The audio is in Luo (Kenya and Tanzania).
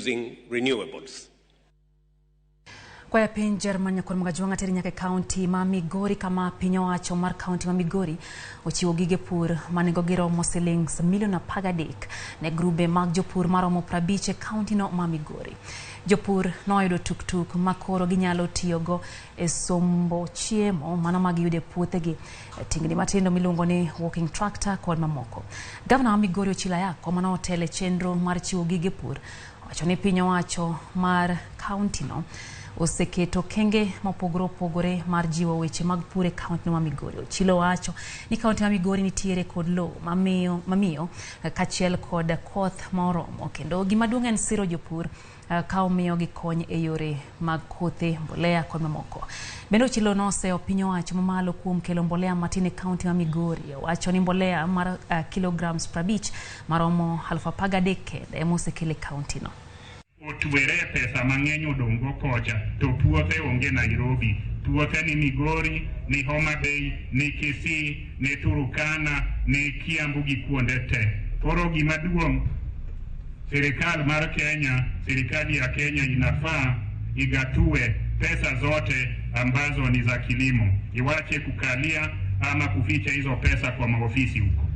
using renewables. Kwa piny Germany kod magajwanga teri nyaka county ma Migori kama piny owacho mar county ma Migori ochiwo gige pur manego giromo shillings milion 13 ne grube mag jopur maromo 50 e county no ma Migori. Jopur noyudo tuk makoro ginyalo tiyogo e sombo chiemo mano magiyude puothegi, tingni matindo miluongo ni walking tractor kod mamoko. Gavana Migori Ochilo Ayacko mano otele chenro mar chiwo gige pur wacho ni piny owacho mar county no oseketo kenge mopogore mar jiwo weche mag pur e county ma Migori. Ochilo wacho ni county ma Migori nitiere kod lo mamiyo kachiel kod koth moromo, kendo gimaduong' en siro jopur ka omiyo gikony e yore mag kothe, mbolea kod mamoko. Bende Ochilo noseo piny owacho mamalo kuom kelo mbolea matin e county ma Migori. Wacho ni mbolea mar kilograms 50 maromo 13,000 kende mosekele county no. Otwere pesa mang'eny odongo kocha to puothe onge Nairobi, puothe ni Migori, ni Homa Bay, ni Kisii, ni Turkana, ni Kiambu gi kuonde te. Koro gimaduong' serikali ya Kenya inafaa igatue pesa zote ambazo ni za kilimo, iwache kukalia ama kuficha hizo pesa kwa maofisi huko.